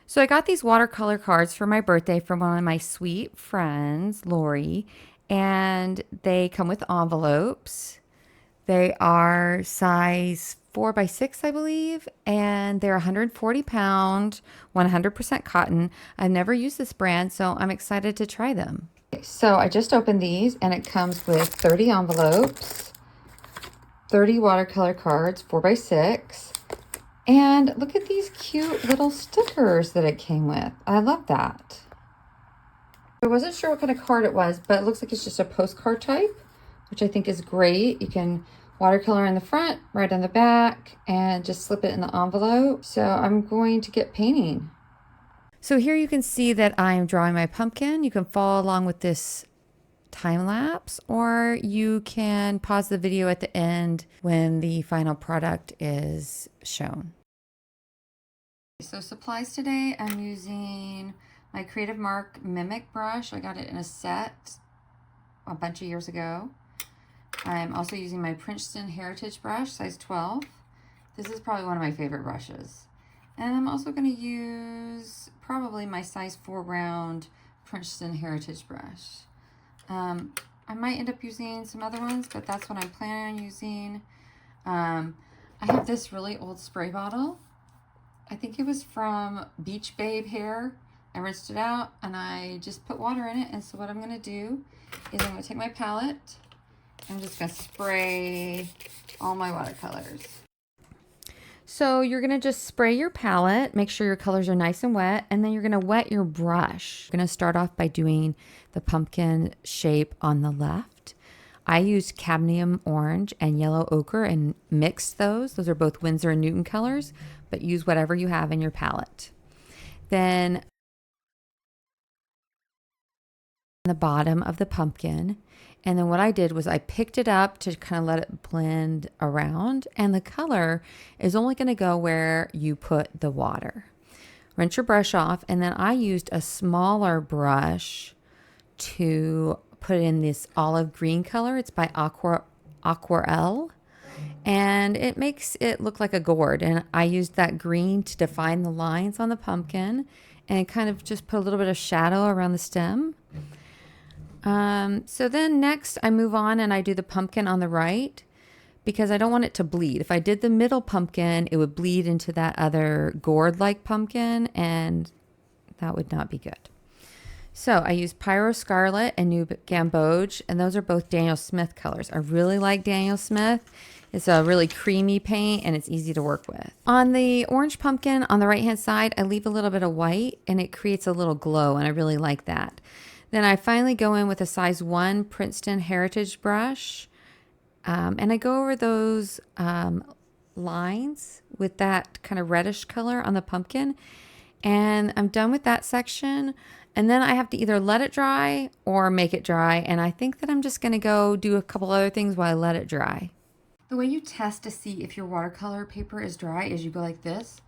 So I got these watercolor cards for my birthday from one of my sweet friends, Lori, and they come with envelopes. They are size 4 by 6, I believe, and they're 140 pound, 100% cotton. I've never used this brand, so I'm excited to try them. So I just opened these, and it comes with 30 envelopes, 30 watercolor cards, 4 by 6. And look at these cute little stickers that it came with. I love that. I wasn't sure what kind of card it was, but it looks like it's just a postcard type, which I think is great. You can watercolor in the front, right on the back, and just slip it in the envelope. So I'm going to get painting. So here you can see that I'm drawing my pumpkin. You can follow along with this time lapse, or you can pause the video at the end when the final product is shown. So supplies today, I'm using my Creative Mark Mimic brush. I got it in a set a bunch of years ago. I'm also using my Princeton Heritage brush, size 12. This is probably one of my favorite brushes. And I'm also going to use probably my size 4 round Princeton Heritage brush. I might end up using some other ones, but that's what I'm planning on using. I have this really old spray bottle. I think it was from Beach Babe hair. I rinsed it out and I just put water in it. And so what I'm going to do is I'm going to take my palette. I'm just going to spray all my watercolors. So you're going to just spray your palette, make sure your colors are nice and wet, and then you're going to wet your brush. You're going to start off by doing the pumpkin shape on the left. I used cadmium orange and yellow ochre and mixed those. Those are both Winsor and Newton colors, but use whatever you have in your palette. Then the bottom of the pumpkin. And then what I did was I picked it up to kind of let it blend around, and the color is only going to go where you put the water. Rinse your brush off, and then I used a smaller brush to put in this olive green color. It's by Aquarelle, and it makes it look like a gourd. And I used that green to define the lines on the pumpkin and kind of just put a little bit of shadow around the stem. So then next I move on and I do the pumpkin on the right because I don't want it to bleed. If I did the middle pumpkin, it would bleed into that other gourd-like pumpkin, and that would not be good. So I use Pyro Scarlet and New Gamboge, and those are both Daniel Smith colors. I really like Daniel Smith. It's a really creamy paint and it's easy to work with. On the orange pumpkin on the right-hand side, I leave a little bit of white and it creates a little glow, and I really like that. Then I finally go in with a size 1 Princeton Heritage brush, and I go over those lines with that kind of reddish color on the pumpkin, and I'm done with that section. And then I have to either let it dry or make it dry, and I think that I'm just going to go do a couple other things while I let it dry. The way you test to see if your watercolor paper is dry is you go like this,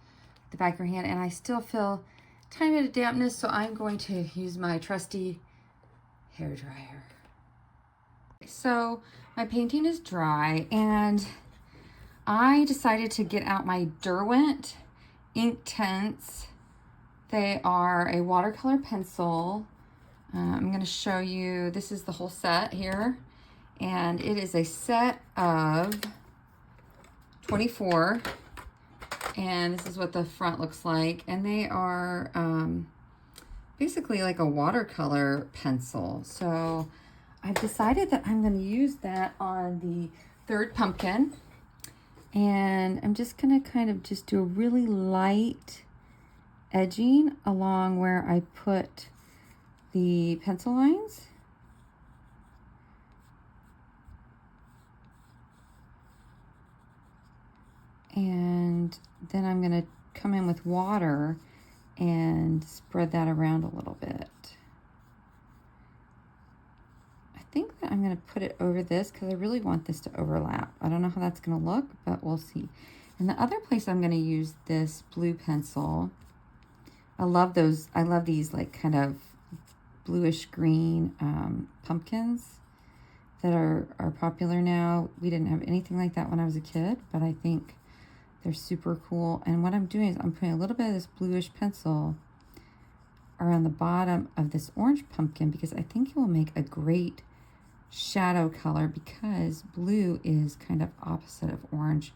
the back of your hand, and I still feel a tiny bit of dampness, so I'm going to use my trusty hair dryer. So my painting is dry, and I decided to get out my Derwent Inktense. They are a watercolor pencil. I'm going to show you, this is the whole set here, and it is a set of 24, and this is what the front looks like, and they are basically like a watercolor pencil. So I've decided that I'm going to use that on the third pumpkin, and I'm just going to kind of just do a really light edging along where I put the pencil lines. And then I'm going to come in with water and spread that around a little bit. I think that I'm going to put it over this because I really want this to overlap. I don't know how that's going to look, but we'll see. And the other place I'm going to use this blue pencil, I love those. I love these like kind of bluish green pumpkins that are popular now. We didn't have anything like that when I was a kid, but I think they're super cool. And what I'm doing is I'm putting a little bit of this bluish pencil around the bottom of this orange pumpkin because I think it will make a great shadow color because blue is kind of opposite of orange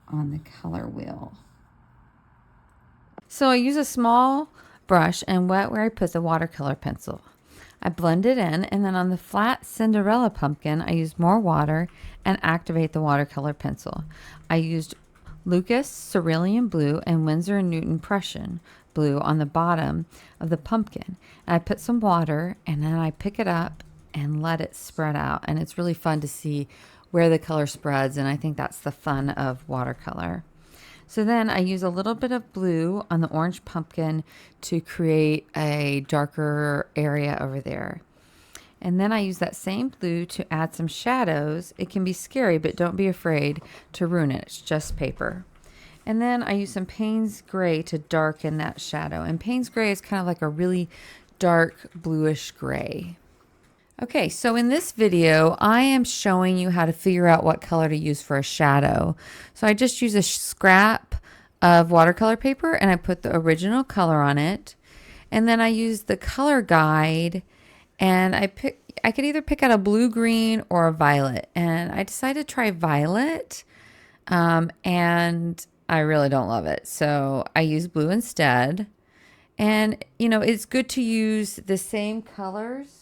on the color wheel. So I use a small brush and wet where I put the watercolor pencil. I blend it in, and then on the flat Cinderella pumpkin, I used more water and activate the watercolor pencil. I used Lukas Cerulean Blue and Winsor and Newton Prussian Blue on the bottom of the pumpkin. And I put some water, and then I pick it up and let it spread out. And it's really fun to see where the color spreads, and I think that's the fun of watercolor. So then I use a little bit of blue on the orange pumpkin to create a darker area over there. And then I use that same blue to add some shadows. It can be scary, but don't be afraid to ruin it. It's just paper. And then I use some Payne's Gray to darken that shadow. And Payne's Gray is kind of like a really dark bluish gray. Okay, so in this video, I am showing you how to figure out what color to use for a shadow. So I just use a scrap of watercolor paper and I put the original color on it. And then I use the color guide and I could either pick out a blue, green, or a violet. And I decided to try violet and I really don't love it. So I use blue instead. And, you know, it's good to use the same colors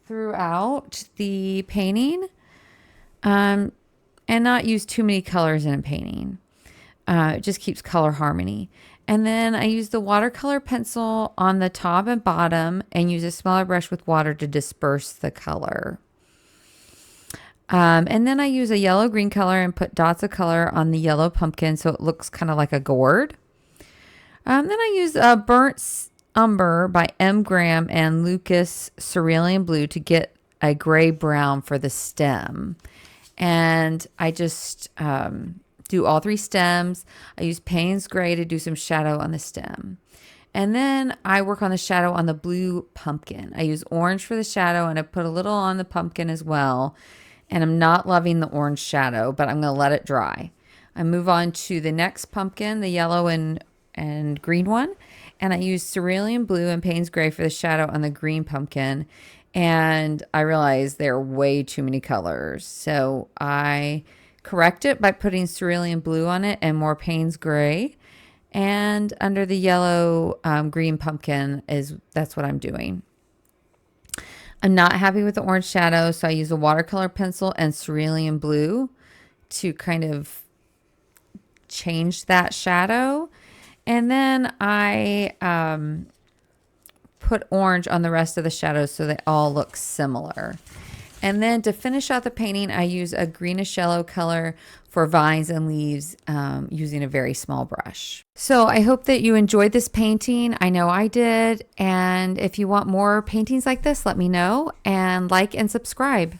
throughout the painting and not use too many colors in a painting. It just keeps color harmony. And then I use the watercolor pencil on the top and bottom and use a smaller brush with water to disperse the color. And then I use a yellow green color and put dots of color on the yellow pumpkin so it looks kind of like a gourd. Then I use a burnt umber by M. Graham and Lukas Cerulean Blue to get a gray brown for the stem. And I just do all three stems. I use Payne's Gray to do some shadow on the stem. And then I work on the shadow on the blue pumpkin. I use orange for the shadow and I put a little on the pumpkin as well. And I'm not loving the orange shadow, but I'm going to let it dry. I move on to the next pumpkin, the yellow and green one. And I use Cerulean Blue and Payne's Gray for the shadow on the green pumpkin. And I realized there are way too many colors. So I correct it by putting Cerulean Blue on it and more Payne's Gray. And under the yellow green pumpkin that's what I'm doing. I'm not happy with the orange shadow, so I use a watercolor pencil and Cerulean Blue to kind of change that shadow. And then I put orange on the rest of the shadows so they all look similar. And then to finish out the painting, I use a greenish yellow color for vines and leaves using a very small brush. So I hope that you enjoyed this painting. I know I did. And if you want more paintings like this, let me know and like and subscribe.